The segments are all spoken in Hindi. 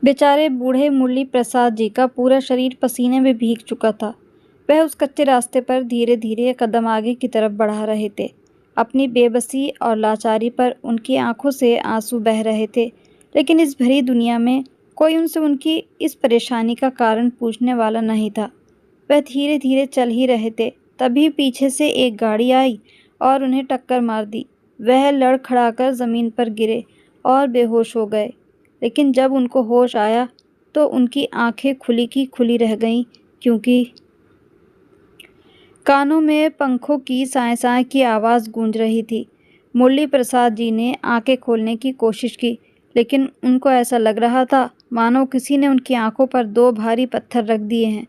बेचारे बूढ़े मुरली प्रसाद जी का पूरा शरीर पसीने में भीग चुका था। वह उस कच्चे रास्ते पर धीरे धीरे कदम आगे की तरफ बढ़ा रहे थे। अपनी बेबसी और लाचारी पर उनकी आंखों से आंसू बह रहे थे, लेकिन इस भरी दुनिया में कोई उनसे उनकी इस परेशानी का कारण पूछने वाला नहीं था। वह धीरे धीरे चल ही रहे थे, तभी पीछे से एक गाड़ी आई और उन्हें टक्कर मार दी। वह लड़खड़ाकर ज़मीन पर गिरे और बेहोश हो गए। लेकिन जब उनको होश आया तो उनकी आंखें खुली की खुली रह गईं, क्योंकि कानों में पंखों की साए साए की आवाज़ गूंज रही थी। मुरली प्रसाद जी ने आंखें खोलने की कोशिश की, लेकिन उनको ऐसा लग रहा था मानो किसी ने उनकी आंखों पर दो भारी पत्थर रख दिए हैं।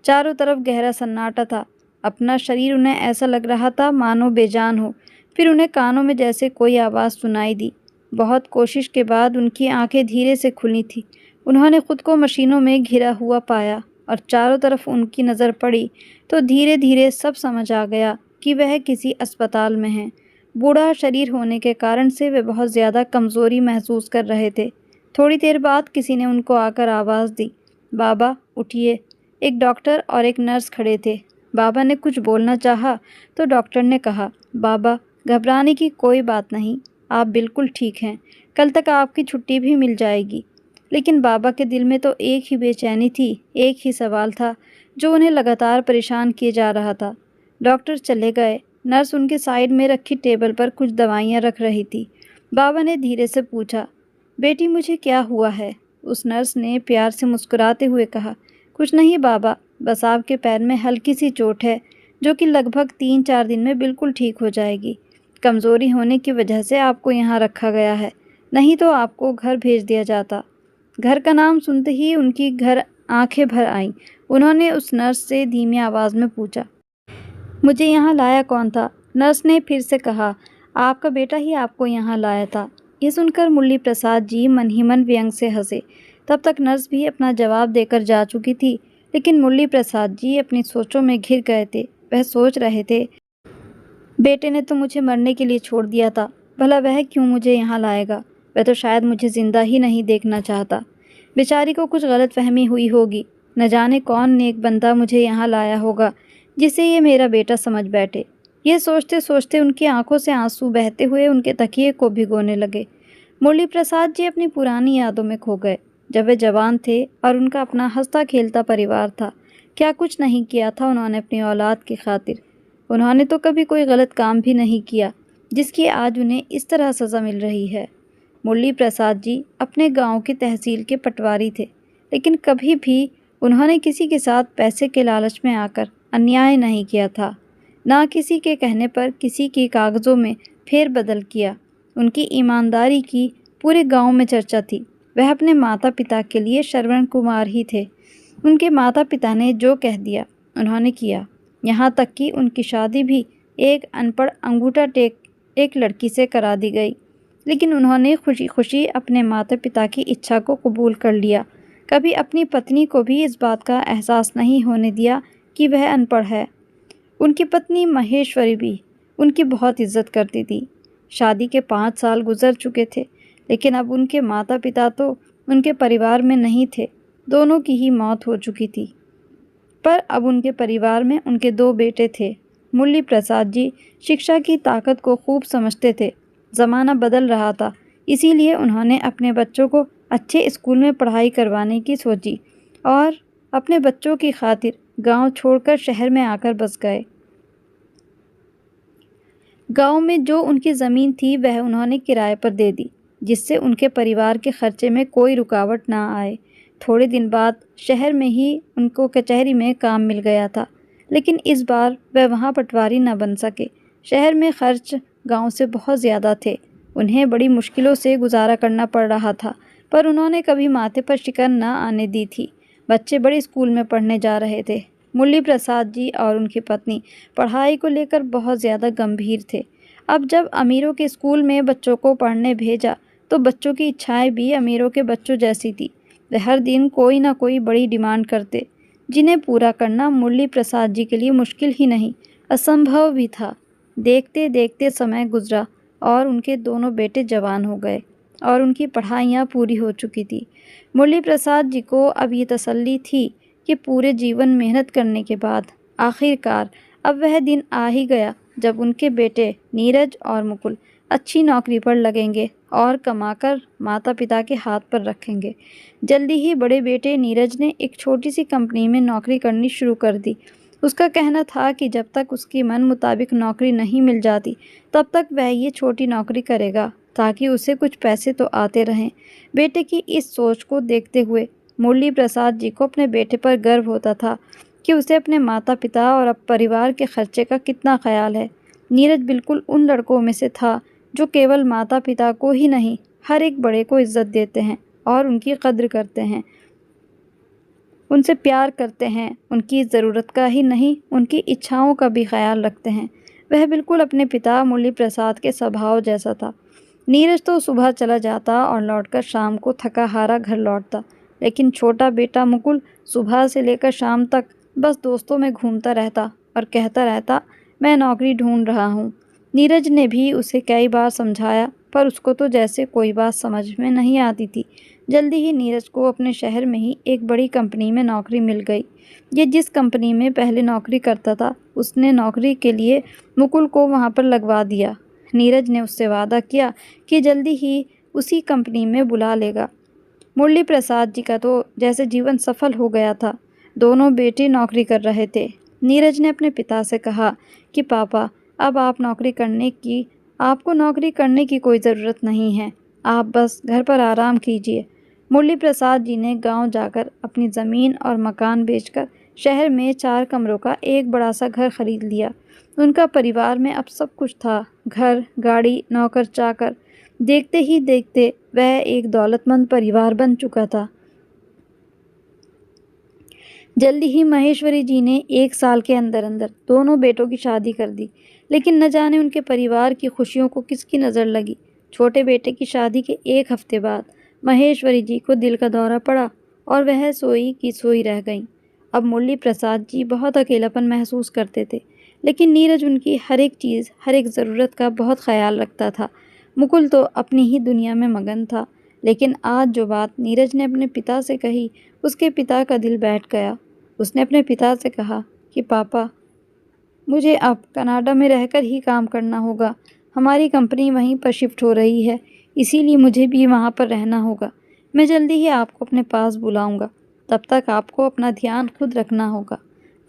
चारों तरफ गहरा सन्नाटा था। अपना शरीर उन्हें ऐसा लग रहा था मानो बेजान हो। फिर उन्हें कानों में जैसे कोई आवाज़ सुनाई दी। बहुत कोशिश के बाद उनकी आंखें धीरे से खुली थीं। उन्होंने खुद को मशीनों में घिरा हुआ पाया और चारों तरफ उनकी नज़र पड़ी तो धीरे धीरे सब समझ आ गया कि वह किसी अस्पताल में हैं। बूढ़ा शरीर होने के कारण से वे बहुत ज़्यादा कमज़ोरी महसूस कर रहे थे। थोड़ी देर बाद किसी ने उनको आकर आवाज़ दी, बाबा उठिए। एक डॉक्टर और एक नर्स खड़े थे। बाबा ने कुछ बोलना चाहा तो डॉक्टर ने कहा, बाबा घबराने की कोई बात नहीं, आप बिल्कुल ठीक हैं, कल तक आपकी छुट्टी भी मिल जाएगी। लेकिन बाबा के दिल में तो एक ही बेचैनी थी, एक ही सवाल था जो उन्हें लगातार परेशान किए जा रहा था। डॉक्टर चले गए। नर्स उनके साइड में रखी टेबल पर कुछ दवाइयाँ रख रही थी। बाबा ने धीरे से पूछा, बेटी मुझे क्या हुआ है? उस नर्स ने प्यार से मुस्कुराते हुए कहा, कुछ नहीं बाबा, बस आपके पैर में हल्की सी चोट है जो कि लगभग 3-4 दिन में बिल्कुल ठीक हो जाएगी। कमज़ोरी होने की वजह से आपको यहाँ रखा गया है, नहीं तो आपको घर भेज दिया जाता। घर का नाम सुनते ही उनकी घर आंखें भर आईं। उन्होंने उस नर्स से धीमी आवाज़ में पूछा, मुझे यहाँ लाया कौन था? नर्स ने फिर से कहा, आपका बेटा ही आपको यहाँ लाया था। ये सुनकर मुरली प्रसाद जी मन ही मन व्यंग से हंसे। तब तक नर्स भी अपना जवाब देकर जा चुकी थी, लेकिन मुरली प्रसाद जी अपनी सोचों में घिर गए थे। वह सोच रहे थे, बेटे ने तो मुझे मरने के लिए छोड़ दिया था, भला वह क्यों मुझे यहाँ लाएगा? वह तो शायद मुझे ज़िंदा ही नहीं देखना चाहता। बेचारी को कुछ गलतफहमी हुई होगी। न जाने कौन नेक बंदा मुझे यहाँ लाया होगा जिसे ये मेरा बेटा समझ बैठे। ये सोचते सोचते उनकी आंखों से आंसू बहते हुए उनके तकिए को भिगोने लगे। मुरली प्रसाद जी अपनी पुरानी यादों में खो गए, जब वे जवान थे और उनका अपना हंसता खेलता परिवार था। क्या कुछ नहीं किया था उन्होंने अपनी औलाद की खातिर? उन्होंने तो कभी कोई गलत काम भी नहीं किया जिसकी आज उन्हें इस तरह सज़ा मिल रही है। मुरली प्रसाद जी अपने गांव की तहसील के पटवारी थे, लेकिन कभी भी उन्होंने किसी के साथ पैसे के लालच में आकर अन्याय नहीं किया था, ना किसी के कहने पर किसी के कागज़ों में फेरबदल किया। उनकी ईमानदारी की पूरे गांव में चर्चा थी। वह अपने माता पिता के लिए श्रवण कुमार ही थे। उनके माता पिता ने जो कह दिया उन्होंने किया, यहाँ तक कि उनकी शादी भी एक अनपढ़ अंगूठा टेक एक लड़की से करा दी गई। लेकिन उन्होंने खुशी खुशी अपने माता पिता की इच्छा को कबूल कर लिया। कभी अपनी पत्नी को भी इस बात का एहसास नहीं होने दिया कि वह अनपढ़ है। उनकी पत्नी महेश्वरी भी उनकी बहुत इज्जत करती थी। शादी के 5 साल गुजर चुके थे, लेकिन अब उनके माता पिता तो उनके परिवार में नहीं थे। दोनों की ही मौत हो चुकी थी। पर अब उनके परिवार में उनके 2 बेटे थे। मुरली प्रसाद जी शिक्षा की ताकत को खूब समझते थे। ज़माना बदल रहा था, इसीलिए उन्होंने अपने बच्चों को अच्छे स्कूल में पढ़ाई करवाने की सोची और अपने बच्चों की खातिर गांव छोड़कर शहर में आकर बस गए। गांव में जो उनकी ज़मीन थी वह उन्होंने किराए पर दे दी, जिससे उनके परिवार के खर्चे में कोई रुकावट ना आए। थोड़े दिन बाद शहर में ही उनको कचहरी में काम मिल गया था, लेकिन इस बार वह वहाँ पटवारी न बन सके। शहर में खर्च गांव से बहुत ज़्यादा थे। उन्हें बड़ी मुश्किलों से गुजारा करना पड़ रहा था, पर उन्होंने कभी माथे पर शिकन न आने दी थी। बच्चे बड़े स्कूल में पढ़ने जा रहे थे। मुरली प्रसाद जी और उनकी पत्नी पढ़ाई को लेकर बहुत ज़्यादा गंभीर थे। अब जब अमीरों के स्कूल में बच्चों को पढ़ने भेजा तो बच्चों की इच्छाएं भी अमीरों के बच्चों जैसी थी। वे हर दिन कोई ना कोई बड़ी डिमांड करते, जिन्हें पूरा करना मुरली प्रसाद जी के लिए मुश्किल ही नहीं, असंभव भी था। देखते देखते समय गुजरा और उनके दोनों बेटे जवान हो गए। और उनकी पढ़ाइयाँ पूरी हो चुकी थी। मुरली प्रसाद जी को अब ये तसल्ली थी कि पूरे जीवन मेहनत करने के बाद आखिरकार अब वह दिन आ ही गया जब उनके बेटे नीरज और मुकुल अच्छी नौकरी पर लगेंगे और कमाकर माता पिता के हाथ पर रखेंगे। जल्दी ही बड़े बेटे नीरज ने एक छोटी सी कंपनी में नौकरी करनी शुरू कर दी। उसका कहना था कि जब तक उसकी मन मुताबिक नौकरी नहीं मिल जाती तब तक वह ये छोटी नौकरी करेगा ताकि उसे कुछ पैसे तो आते रहें। बेटे की इस सोच को देखते हुए मुरली प्रसाद जी को अपने बेटे पर गर्व होता था कि उसे अपने माता पिता और अब परिवार के खर्चे का कितना ख्याल है। नीरज बिल्कुल उन लड़कों में से था जो केवल माता पिता को ही नहीं, हर एक बड़े को इज्जत देते हैं और उनकी कद्र करते हैं, उनसे प्यार करते हैं, उनकी ज़रूरत का ही नहीं उनकी इच्छाओं का भी ख्याल रखते हैं। वह बिल्कुल अपने पिता मुरली प्रसाद के स्वभाव जैसा था। नीरज तो सुबह चला जाता और लौटकर शाम को थका हारा घर लौटता, लेकिन छोटा बेटा मुकुल सुबह से लेकर शाम तक बस दोस्तों में घूमता रहता और कहता रहता, मैं नौकरी ढूंढ रहा हूँ। नीरज ने भी उसे कई बार समझाया पर उसको तो जैसे कोई बात समझ में नहीं आती थी। जल्दी ही नीरज को अपने शहर में ही एक बड़ी कंपनी में नौकरी मिल गई। ये जिस कंपनी में पहले नौकरी करता था उसने नौकरी के लिए मुकुल को वहाँ पर लगवा दिया। नीरज ने उससे वादा किया कि जल्दी ही उसी कंपनी में बुला लेगा। मुरली प्रसाद जी का तो जैसे जीवन सफल हो गया था। दोनों बेटे नौकरी कर रहे थे। नीरज ने अपने पिता से कहा कि पापा, अब आपको नौकरी करने की कोई ज़रूरत नहीं है, आप बस घर पर आराम कीजिए। मुरली प्रसाद जी ने गांव जाकर अपनी ज़मीन और मकान बेचकर शहर में 4 कमरों का एक बड़ा सा घर खरीद लिया। उनका परिवार में अब सब कुछ था, घर, गाड़ी, नौकर चाकर। देखते ही देखते वह एक दौलतमंद परिवार बन चुका था। जल्दी ही महेश्वरी जी ने 1 साल के अंदर अंदर दोनों बेटों की शादी कर दी, लेकिन न जाने उनके परिवार की खुशियों को किसकी नज़र लगी। छोटे बेटे की शादी के 1 हफ्ते बाद महेश्वरी जी को दिल का दौरा पड़ा और वह सोई की सोई रह गईं। अब मुरली प्रसाद जी बहुत अकेलापन महसूस करते थे, लेकिन नीरज उनकी हर एक चीज़, हर एक ज़रूरत का बहुत ख्याल रखता था। मुकुल तो अपनी ही दुनिया में मगन था, लेकिन आज जो बात नीरज ने अपने पिता से कही उसके पिता का दिल बैठ गया। उसने अपने पिता से कहा कि पापा, मुझे अब कनाडा में रहकर ही काम करना होगा। हमारी कंपनी वहीं पर शिफ्ट हो रही है, इसीलिए मुझे भी वहाँ पर रहना होगा। मैं जल्दी ही आपको अपने पास बुलाऊंगा, तब तक आपको अपना ध्यान खुद रखना होगा।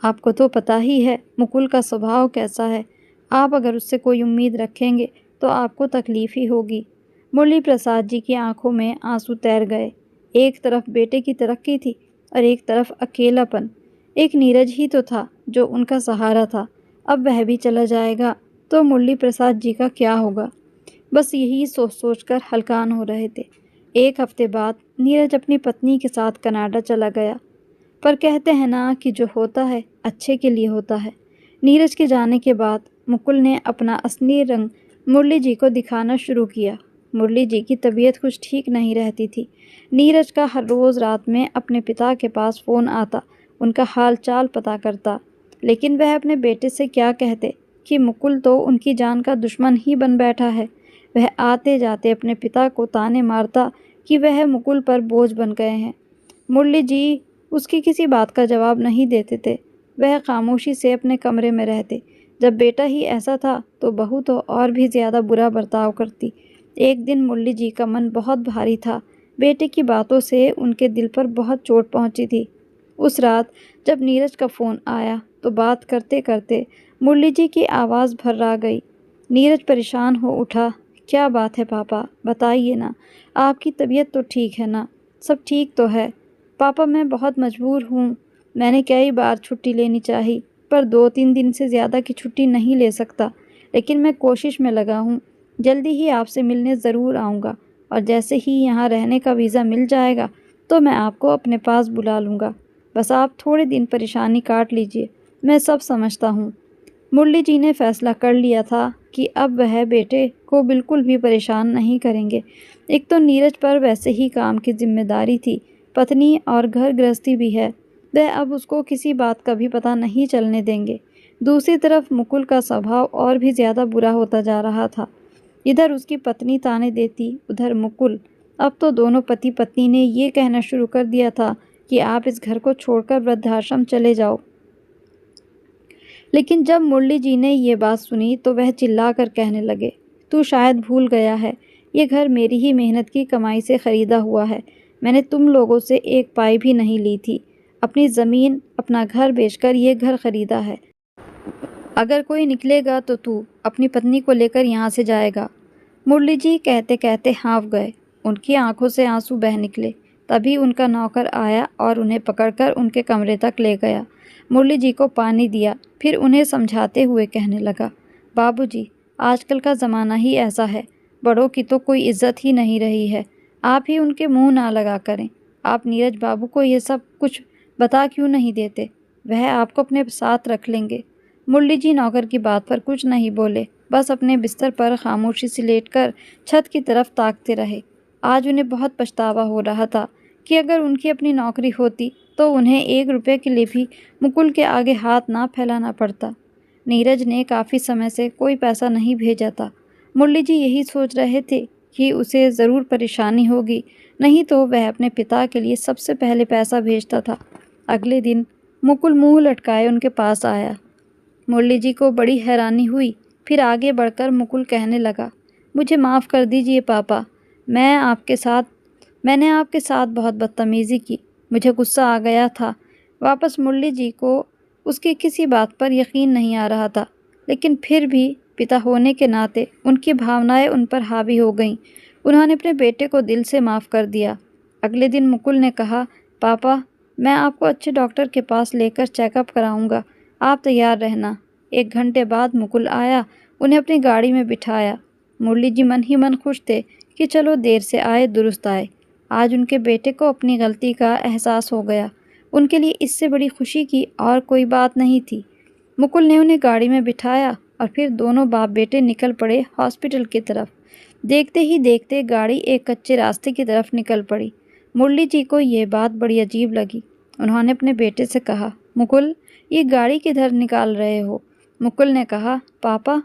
आपको तो पता ही है मुकुल का स्वभाव कैसा है। आप अगर उससे कोई उम्मीद रखेंगे तो आपको तकलीफ़ ही होगी। मुरली प्रसाद जी की आंखों में आंसू तैर गए। एक तरफ बेटे की तरक्की थी और एक तरफ अकेलापन। एक नीरज ही तो था जो उनका सहारा था, अब वह भी चला जाएगा तो मुरली प्रसाद जी का क्या होगा। बस यही सोच सोच कर हलकान हो रहे थे। 1 हफ्ते बाद नीरज अपनी पत्नी के साथ कनाडा चला गया। पर कहते हैं ना कि जो होता है अच्छे के लिए होता है। नीरज के जाने के बाद मुकुल ने अपना असली रंग मुरली जी को दिखाना शुरू किया। मुरली जी की तबीयत कुछ ठीक नहीं रहती थी। नीरज का हर रोज़ रात में अपने पिता के पास फ़ोन आता, उनका हाल चाल पता करता, लेकिन वह अपने बेटे से क्या कहते कि मुकुल तो उनकी जान का दुश्मन ही बन बैठा है। वह आते जाते अपने पिता को ताने मारता कि वह मुकुल पर बोझ बन गए हैं। मुरली जी उसकी किसी बात का जवाब नहीं देते थे। वह खामोशी से अपने कमरे में रहते। जब बेटा ही ऐसा था तो बहू तो और भी ज़्यादा बुरा बर्ताव करती। एक दिन मुरली जी का मन बहुत भारी था। बेटे की बातों से उनके दिल पर बहुत चोट पहुंची थी। उस रात जब नीरज का फ़ोन आया तो बात करते करते मुरली जी की आवाज़ भर्रा गई। नीरज परेशान हो उठा। क्या बात है पापा, बताइए ना, आपकी तबीयत तो ठीक है ना? सब ठीक तो है पापा, मैं बहुत मजबूर हूँ। मैंने कई बार छुट्टी लेनी चाही पर 2-3 दिन से ज़्यादा की छुट्टी नहीं ले सकता, लेकिन मैं कोशिश में लगा हूँ। जल्दी ही आपसे मिलने ज़रूर आऊँगा और जैसे ही यहाँ रहने का वीज़ा मिल जाएगा तो मैं आपको अपने पास बुला लूँगा। बस आप थोड़े दिन परेशानी काट लीजिए, मैं सब समझता हूँ। मुरली जी ने फैसला कर लिया था कि अब वह बेटे को बिल्कुल भी परेशान नहीं करेंगे। एक तो नीरज पर वैसे ही काम की जिम्मेदारी थी, पत्नी और घर गृहस्थी भी है, वह अब उसको किसी बात का भी पता नहीं चलने देंगे। दूसरी तरफ मुकुल का स्वभाव और भी ज़्यादा बुरा होता जा रहा था। इधर उसकी पत्नी ताने देती, उधर मुकुल। अब तो दोनों पति पत्नी ने ये कहना शुरू कर दिया था कि आप इस घर को छोड़कर वृद्धाश्रम चले जाओ। लेकिन जब मुरली जी ने ये बात सुनी तो वह चिल्लाकर कहने लगे, तू शायद भूल गया है, ये घर मेरी ही मेहनत की कमाई से खरीदा हुआ है। मैंने तुम लोगों से एक पाई भी नहीं ली थी। अपनी ज़मीन, अपना घर बेचकर ये घर खरीदा है। अगर कोई निकलेगा तो तू अपनी पत्नी को लेकर यहाँ से जाएगा। मुरली जी कहते कहते हाँफ गए। उनकी आंखों से आंसू बह निकले। तभी उनका नौकर आया और उन्हें पकड़कर उनके कमरे तक ले गया। मुरली जी को पानी दिया, फिर उन्हें समझाते हुए कहने लगा, बाबूजी, आजकल का ज़माना ही ऐसा है, बड़ों की तो कोई इज्जत ही नहीं रही है। आप ही उनके मुंह ना लगा करें। आप नीरज बाबू को ये सब कुछ बता क्यों नहीं देते? वह आपको अपने साथ रख लेंगे। मुरली जी नौकर की बात पर कुछ नहीं बोले, बस अपने बिस्तर पर खामोशी से लेटकर छत की तरफ ताकते रहे। आज उन्हें बहुत पछतावा हो रहा था कि अगर उनकी अपनी नौकरी होती तो उन्हें 1 रुपये के लिए भी मुकुल के आगे हाथ ना फैलाना पड़ता। नीरज ने काफ़ी समय से कोई पैसा नहीं भेजा था। मुरली जी यही सोच रहे थे कि उसे ज़रूर परेशानी होगी, नहीं तो वह अपने पिता के लिए सबसे पहले पैसा भेजता था। अगले दिन मुकुल मुंह लटकाए उनके पास आया। मुरली जी को बड़ी हैरानी हुई। फिर आगे बढ़कर मुकुल कहने लगा, मुझे माफ़ कर दीजिए पापा, मैंने आपके साथ बहुत बदतमीज़ी की। मुझे गुस्सा आ गया था। वापस मुरली जी को उसकी किसी बात पर यकीन नहीं आ रहा था, लेकिन फिर भी पिता होने के नाते उनकी भावनाएं उन पर हावी हो गईं। उन्होंने अपने बेटे को दिल से माफ़ कर दिया। अगले दिन मुकुल ने कहा, पापा, मैं आपको अच्छे डॉक्टर के पास लेकर चेकअप कराऊंगा, आप तैयार रहना। 1 घंटे बाद मुकुल आया, उन्हें अपनी गाड़ी में बिठाया। मुरली जी मन ही मन खुश थे कि चलो देर से आए दुरुस्त आए। आज उनके बेटे को अपनी गलती का एहसास हो गया। उनके लिए इससे बड़ी खुशी की और कोई बात नहीं थी। मुकुल ने उन्हें गाड़ी में बिठाया और फिर दोनों बाप बेटे निकल पड़े हॉस्पिटल की तरफ। देखते ही देखते गाड़ी एक कच्चे रास्ते की तरफ निकल पड़ी। मुरली जी को ये बात बड़ी अजीब लगी। उन्होंने अपने बेटे से कहा, मुकुल, ये गाड़ी किधर निकाल रहे हो? मुकुल ने कहा, पापा,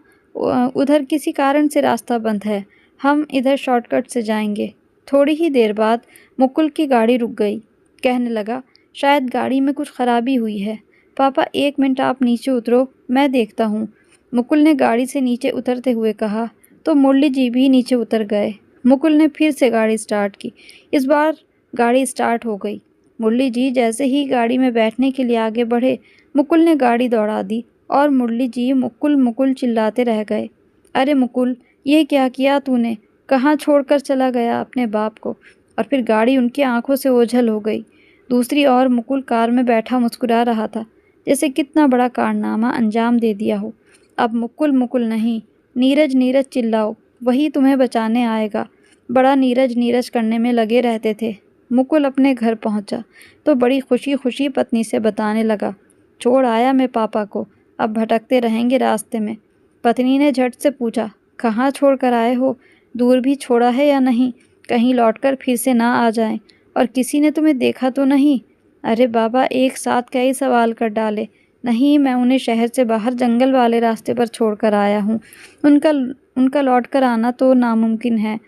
उधर किसी कारण से रास्ता बंद है, हम इधर शॉर्टकट से जाएंगे। थोड़ी ही देर बाद मुकुल की गाड़ी रुक गई। कहने लगा, शायद गाड़ी में कुछ खराबी हुई है। पापा, 1 मिनट आप नीचे उतरो, मैं देखता हूँ। मुकुल ने गाड़ी से नीचे उतरते हुए कहा, तो मुरली जी भी नीचे उतर गए। मुकुल ने फिर से गाड़ी स्टार्ट की। इस बार गाड़ी स्टार्ट हो गई। मुरली जी जैसे ही गाड़ी में बैठने के लिए आगे बढ़े, मुकुल ने गाड़ी दौड़ा दी और मुरली जी मुकुल मुकुल चिल्लाते रह गए। अरे मुकुल, ये क्या किया तूने? कहाँ छोड़कर चला गया अपने बाप को? और फिर गाड़ी उनकी आंखों से ओझल हो गई। दूसरी ओर मुकुल कार में बैठा मुस्कुरा रहा था, जैसे कितना बड़ा कारनामा अंजाम दे दिया हो। अब मुकुल मुकुल नहीं, नीरज नीरज चिल्लाओ, वही तुम्हें बचाने आएगा। बड़ा नीरज नीरज करने में लगे रहते थे। मुकुल अपने घर पहुंचा तो बड़ी खुशी खुशी पत्नी से बताने लगा, छोड़ आया मैं पापा को, अब भटकते रहेंगे रास्ते में। पत्नी ने झट से पूछा, कहाँ छोड़ कर आए हो? दूर भी छोड़ा है या नहीं? कहीं लौटकर फिर से ना आ जाएं। और किसी ने तुम्हें देखा तो नहीं? अरे बाबा, एक साथ कई सवाल कर डाले। नहीं, मैं उन्हें शहर से बाहर जंगल वाले रास्ते पर छोड़कर आया हूँ। उनका लौट कर आना तो नामुमकिन है।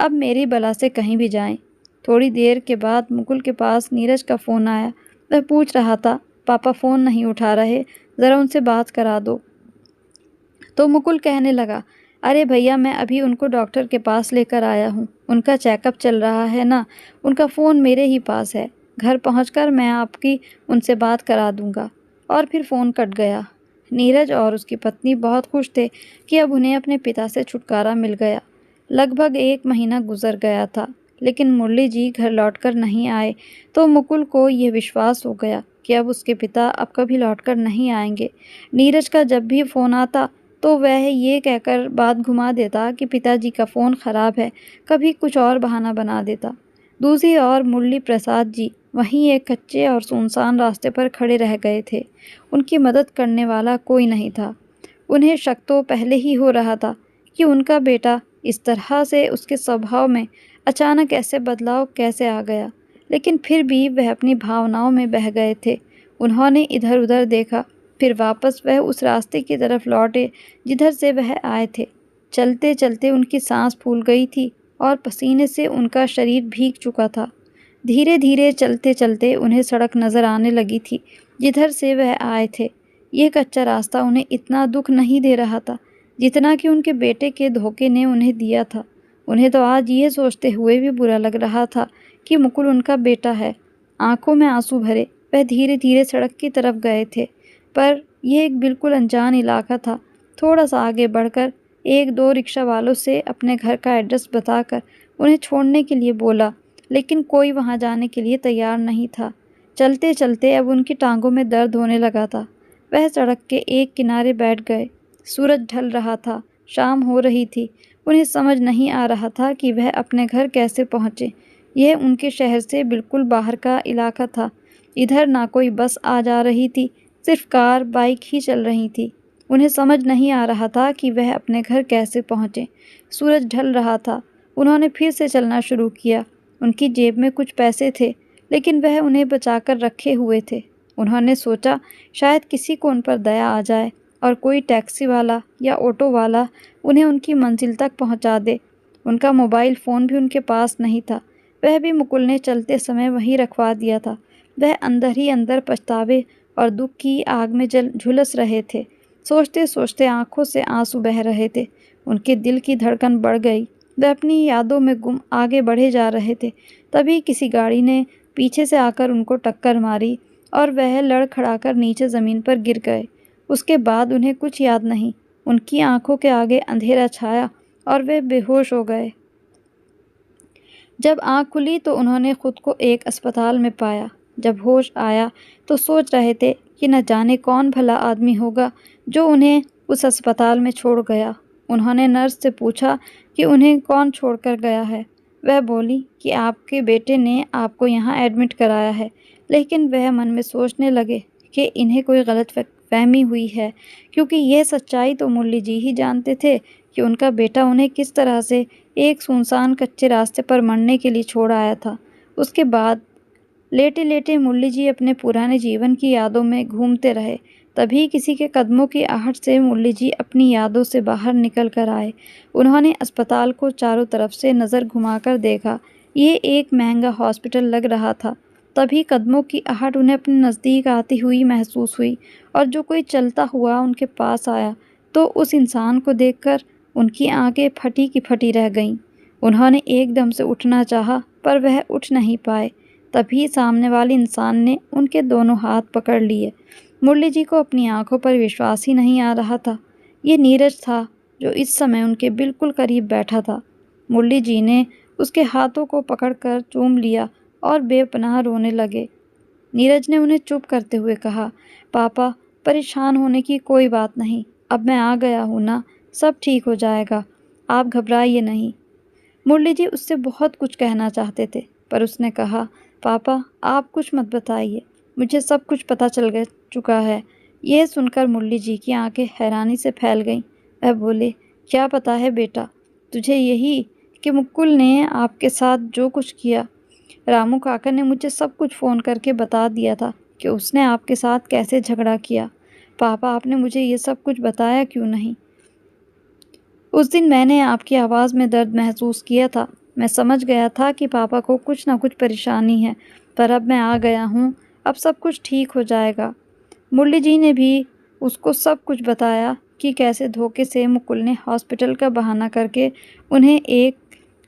अब मेरी बला से कहीं भी जाएं। थोड़ी देर के बाद मुकुल के पास नीरज का फ़ोन आया। वह पूछ रहा था, पापा फ़ोन नहीं उठा रहे, ज़रा उनसे बात करा दो। तो मुकुल कहने लगा, अरे भैया, मैं अभी उनको डॉक्टर के पास लेकर आया हूँ। उनका चेकअप चल रहा है ना, उनका फ़ोन मेरे ही पास है। घर पहुँचकर मैं आपकी उनसे बात करा दूँगा। और फिर फ़ोन कट गया। नीरज और उसकी पत्नी बहुत खुश थे कि अब उन्हें अपने पिता से छुटकारा मिल गया। लगभग 1 महीना गुजर गया था, लेकिन मुरली जी घर लौटकर नहीं आए तो मुकुल को यह विश्वास हो गया कि अब उसके पिता अब कभी लौटकर नहीं आएंगे। नीरज का जब भी फ़ोन आता तो वह ये कहकर बात घुमा देता कि पिताजी का फ़ोन ख़राब है, कभी कुछ और बहाना बना देता। दूसरी ओर मुरली प्रसाद जी वहीं एक कच्चे और सुनसान रास्ते पर खड़े रह गए थे। उनकी मदद करने वाला कोई नहीं था। उन्हें शक तो पहले ही हो रहा था कि उनका बेटा इस तरह से उसके स्वभाव में अचानक ऐसे बदलाव कैसे आ गया, लेकिन फिर भी वह अपनी भावनाओं में बह गए थे। उन्होंने इधर उधर देखा, फिर वापस वह उस रास्ते की तरफ लौटे जिधर से वह आए थे। चलते चलते उनकी सांस फूल गई थी और पसीने से उनका शरीर भीग चुका था। धीरे धीरे चलते चलते उन्हें सड़क नज़र आने लगी थी जिधर से वह आए थे। यह कच्चा रास्ता उन्हें इतना दुख नहीं दे रहा था जितना कि उनके बेटे के धोखे ने उन्हें दिया था। उन्हें तो आज ये सोचते हुए भी बुरा लग रहा था कि मुकुल उनका बेटा है। आंखों में आंसू भरे वह धीरे धीरे सड़क की तरफ गए थे, पर यह एक बिल्कुल अनजान इलाका था। थोड़ा सा आगे बढ़कर एक दो रिक्शा वालों से अपने घर का एड्रेस बताकर उन्हें छोड़ने के लिए बोला, लेकिन कोई वहां जाने के लिए तैयार नहीं था। चलते चलते अब उनकी टांगों में दर्द होने लगा था। वह सड़क के एक किनारे बैठ गए। सूरज ढल रहा था, शाम हो रही थी। उन्हें समझ नहीं आ रहा था कि वह अपने घर कैसे पहुँचे। यह उनके शहर से बिल्कुल बाहर का इलाका था। इधर ना कोई बस आ जा रही थी, सिर्फ कार बाइक ही चल रही थी। उन्हें समझ नहीं आ रहा था कि वह अपने घर कैसे पहुँचे। सूरज ढल रहा था। उन्होंने फिर से चलना शुरू किया। उनकी जेब में कुछ पैसे थे, लेकिन वह उन्हें बचाकर रखे हुए थे। उन्होंने सोचा शायद किसी को उन पर दया आ जाए और कोई टैक्सी वाला या ऑटो वाला उन्हें उनकी मंजिल तक पहुंचा दे। उनका मोबाइल फ़ोन भी उनके पास नहीं था। वह भी मुकुल ने चलते समय वहीं रखवा दिया था। वह अंदर ही अंदर पछतावे और दुख की आग में झुलस रहे थे। सोचते सोचते आंखों से आंसू बह रहे थे। उनके दिल की धड़कन बढ़ गई। वह अपनी यादों में गुम आगे बढ़े जा रहे थे। तभी किसी गाड़ी ने पीछे से आकर उनको टक्कर मारी और वह लड़खड़ाकर नीचे ज़मीन पर गिर गए। उसके बाद उन्हें कुछ याद नहीं। उनकी आंखों के आगे अंधेरा छाया और वे बेहोश हो गए। जब आंख खुली तो उन्होंने खुद को एक अस्पताल में पाया। जब होश आया तो सोच रहे थे कि न जाने कौन भला आदमी होगा जो उन्हें उस अस्पताल में छोड़ गया। उन्होंने नर्स से पूछा कि उन्हें कौन छोड़कर गया है। वह बोली कि आपके बेटे ने आपको यहाँ एडमिट कराया है, लेकिन वह मन में सोचने लगे कि इन्हें कोई गलतफहमी हुई है, क्योंकि यह सच्चाई तो मुरली जी ही जानते थे कि उनका बेटा उन्हें किस तरह से एक सुनसान कच्चे रास्ते पर मरने के लिए छोड़ आया था। उसके बाद लेटे लेटे मुरली जी अपने पुराने जीवन की यादों में घूमते रहे। तभी किसी के कदमों की आहट से मुरली जी अपनी यादों से बाहर निकल कर आए। उन्होंने अस्पताल को चारों तरफ से नज़र घुमाकर देखा। ये एक महंगा हॉस्पिटल लग रहा था। तभी कदमों की आहट उन्हें अपने नज़दीक आती हुई महसूस हुई और जो कोई चलता हुआ उनके पास आया तो उस इंसान को देखकर उनकी आंखें फटी की फटी रह गईं। उन्होंने एकदम से उठना चाहा, पर वह उठ नहीं पाए। तभी सामने वाले इंसान ने उनके दोनों हाथ पकड़ लिए। मुरली जी को अपनी आंखों पर विश्वास ही नहीं आ रहा था। ये नीरज था जो इस समय उनके बिल्कुल करीब बैठा था। मुरली जी ने उसके हाथों को पकड़कर चूम लिया और बेपनाह रोने लगे। नीरज ने उन्हें चुप करते हुए कहा, पापा, परेशान होने की कोई बात नहीं। अब मैं आ गया हूँ ना, सब ठीक हो जाएगा। आप घबराइए नहीं। मुरली जी उससे बहुत कुछ कहना चाहते थे, पर उसने कहा, पापा, आप कुछ मत बताइए, मुझे सब कुछ पता चल चुका है। यह सुनकर मुरली जी की आंखें हैरानी से फैल गईं। वह बोले, क्या पता है बेटा तुझे? यही कि मुकुल ने आपके साथ जो कुछ किया। रामू काका ने मुझे सब कुछ फ़ोन करके बता दिया था कि उसने आपके साथ कैसे झगड़ा किया। पापा, आपने मुझे ये सब कुछ बताया क्यों नहीं? उस दिन मैंने आपकी आवाज़ में दर्द महसूस किया था। मैं समझ गया था कि पापा को कुछ ना कुछ परेशानी है, पर अब मैं आ गया हूँ। अब सब कुछ ठीक हो जाएगा। मुरली जी ने भी उसको सब कुछ बताया कि कैसे धोखे से मुकुल ने हॉस्पिटल का बहाना करके उन्हें एक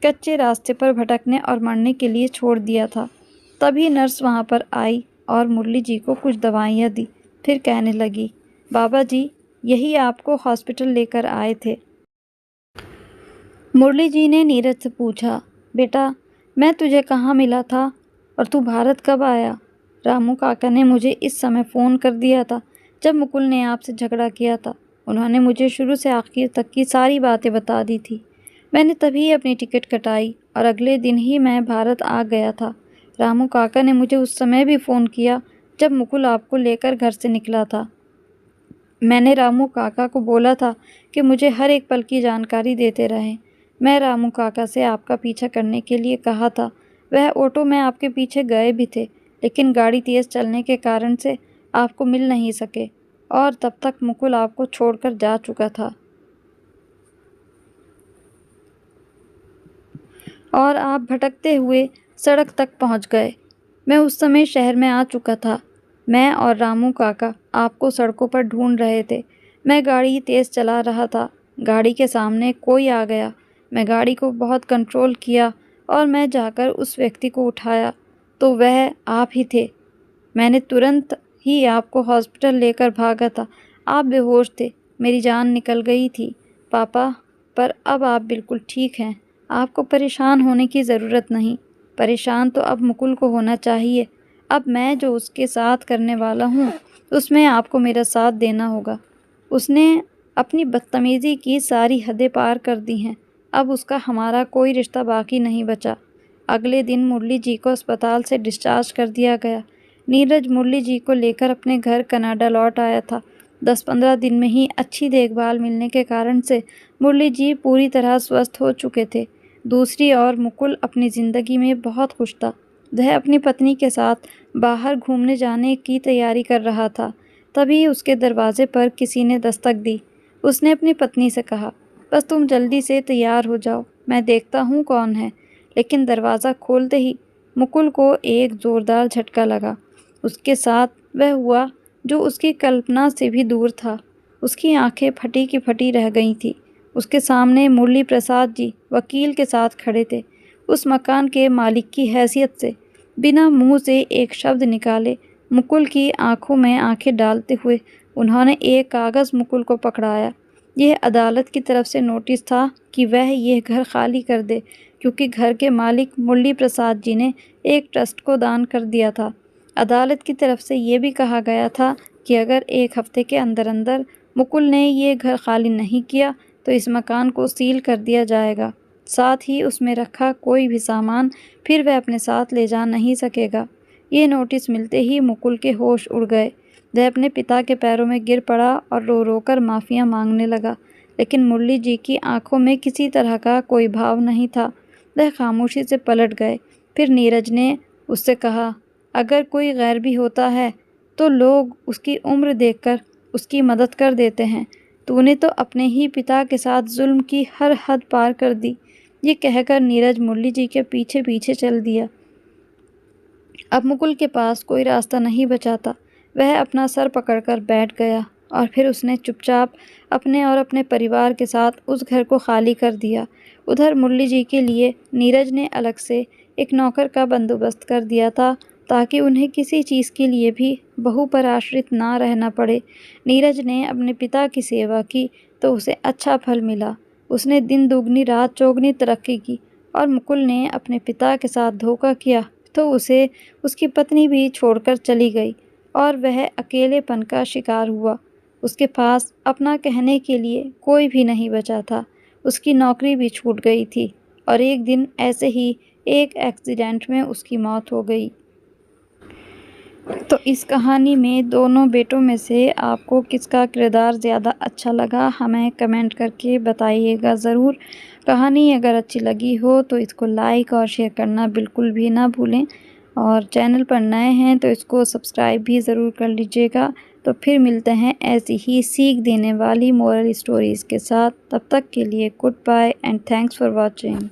कच्चे रास्ते पर भटकने और मरने के लिए छोड़ दिया था। तभी नर्स वहाँ पर आई और मुरली जी को कुछ दवाइयाँ दी। फिर कहने लगी, बाबा जी यही आपको हॉस्पिटल लेकर आए थे। मुरली जी ने नीरज से पूछा, बेटा, मैं तुझे कहाँ मिला था और तू भारत कब आया? रामू काका ने मुझे इस समय फ़ोन कर दिया था जब मुकुल ने आपसे झगड़ा किया था। उन्होंने मुझे शुरू से आखिर तक की सारी बातें बता दी थी। मैंने तभी अपनी टिकट कटाई और अगले दिन ही मैं भारत आ गया था। रामू काका ने मुझे उस समय भी फ़ोन किया जब मुकुल आपको लेकर घर से निकला था। मैंने रामू काका को बोला था कि मुझे हर एक पल की जानकारी देते रहें। मैं रामू काका से आपका पीछा करने के लिए कहा था। वह ऑटो में आपके पीछे गए भी थे, लेकिन गाड़ी तेज़ चलने के कारण से आपको मिल नहीं सके और तब तक मुकुल आपको छोड़कर जा चुका था। और आप भटकते हुए सड़क तक पहुंच गए। मैं उस समय शहर में आ चुका था। मैं और रामू काका आपको सड़कों पर ढूंढ रहे थे। मैं गाड़ी तेज़ चला रहा था। गाड़ी के सामने कोई आ गया। मैं गाड़ी को बहुत कंट्रोल किया और मैं जाकर उस व्यक्ति को उठाया तो वह आप ही थे। मैंने तुरंत ही आपको हॉस्पिटल लेकर भागा था। आप बेहोश थे, मेरी जान निकल गई थी पापा, पर अब आप बिल्कुल ठीक हैं। आपको परेशान होने की ज़रूरत नहीं। परेशान तो अब मुकुल को होना चाहिए। अब मैं जो उसके साथ करने वाला हूँ उसमें आपको मेरा साथ देना होगा। उसने अपनी बदतमीज़ी की सारी हदें पार कर दी हैं। अब उसका हमारा कोई रिश्ता बाकी नहीं बचा। अगले दिन मुरली जी को अस्पताल से डिस्चार्ज कर दिया गया। नीरज मुरली जी को लेकर अपने घर कनाडा लौट आया था। 10-15 दिन में ही अच्छी देखभाल मिलने के कारण से मुरली जी पूरी तरह स्वस्थ हो चुके थे। दूसरी ओर मुकुल अपनी ज़िंदगी में बहुत खुश था। वह अपनी पत्नी के साथ बाहर घूमने जाने की तैयारी कर रहा था। तभी उसके दरवाजे पर किसी ने दस्तक दी। उसने अपनी पत्नी से कहा, बस तुम जल्दी से तैयार हो जाओ, मैं देखता हूँ कौन है। लेकिन दरवाज़ा खोलते ही मुकुल को एक ज़ोरदार झटका लगा। उसके साथ वह हुआ जो उसकी कल्पना से भी दूर था। उसकी आंखें फटी की फटी रह गई थीं। उसके सामने मुरली प्रसाद जी वकील के साथ खड़े थे। उस मकान के मालिक की हैसियत से बिना मुंह से एक शब्द निकाले मुकुल की आंखों में आंखें डालते हुए उन्होंने एक कागज़ मुकुल को पकड़ाया। यह अदालत की तरफ से नोटिस था कि वह यह घर खाली कर दे, क्योंकि घर के मालिक मुरली प्रसाद जी ने एक ट्रस्ट को दान कर दिया था। अदालत की तरफ से ये भी कहा गया था कि अगर 1 हफ्ते के अंदर अंदर मुकुल ने ये घर खाली नहीं किया तो इस मकान को सील कर दिया जाएगा। साथ ही उसमें रखा कोई भी सामान फिर वह अपने साथ ले जा नहीं सकेगा। ये नोटिस मिलते ही मुकुल के होश उड़ गए। वह अपने पिता के पैरों में गिर पड़ा और रो रो कर माफ़ियाँ मांगने लगा। लेकिन मुरली जी की आंखों में किसी तरह का कोई भाव नहीं था। वह खामोशी से पलट गए। फिर नीरज ने उससे कहा, अगर कोई गैर भी होता है तो लोग उसकी उम्र देखकर उसकी मदद कर देते हैं। तूने तो अपने ही पिता के साथ जुल्म की हर हद पार कर दी। ये कहकर नीरज मुरली जी के पीछे पीछे चल दिया। अब मुकुल के पास कोई रास्ता नहीं बचा था। वह अपना सर पकड़कर बैठ गया और फिर उसने चुपचाप अपने और अपने परिवार के साथ उस घर को खाली कर दिया। उधर मुरली जी के लिए नीरज ने अलग से एक नौकर का बंदोबस्त कर दिया था ताकि उन्हें किसी चीज़ के लिए भी बहू पर आश्रित ना रहना पड़े। नीरज ने अपने पिता की सेवा की तो उसे अच्छा फल मिला। उसने दिन दुगनी रात चौगनी तरक्की की। और मुकुल ने अपने पिता के साथ धोखा किया तो उसे उसकी पत्नी भी छोड़कर चली गई और वह अकेलेपन का शिकार हुआ। उसके पास अपना कहने के लिए कोई भी नहीं बचा था। उसकी नौकरी भी छूट गई थी और एक दिन ऐसे ही एक एक्सीडेंट में उसकी मौत हो गई। तो इस कहानी में दोनों बेटों में से आपको किसका किरदार ज़्यादा अच्छा लगा हमें कमेंट करके बताइएगा ज़रूर। कहानी अगर अच्छी लगी हो तो इसको लाइक और शेयर करना बिल्कुल भी ना भूलें और चैनल पर नए हैं तो इसको सब्सक्राइब भी ज़रूर कर लीजिएगा। तो फिर मिलते हैं ऐसी ही सीख देने वाली मोरल स्टोरीज़ के साथ। तब तक के लिए goodbye and thanks for watching.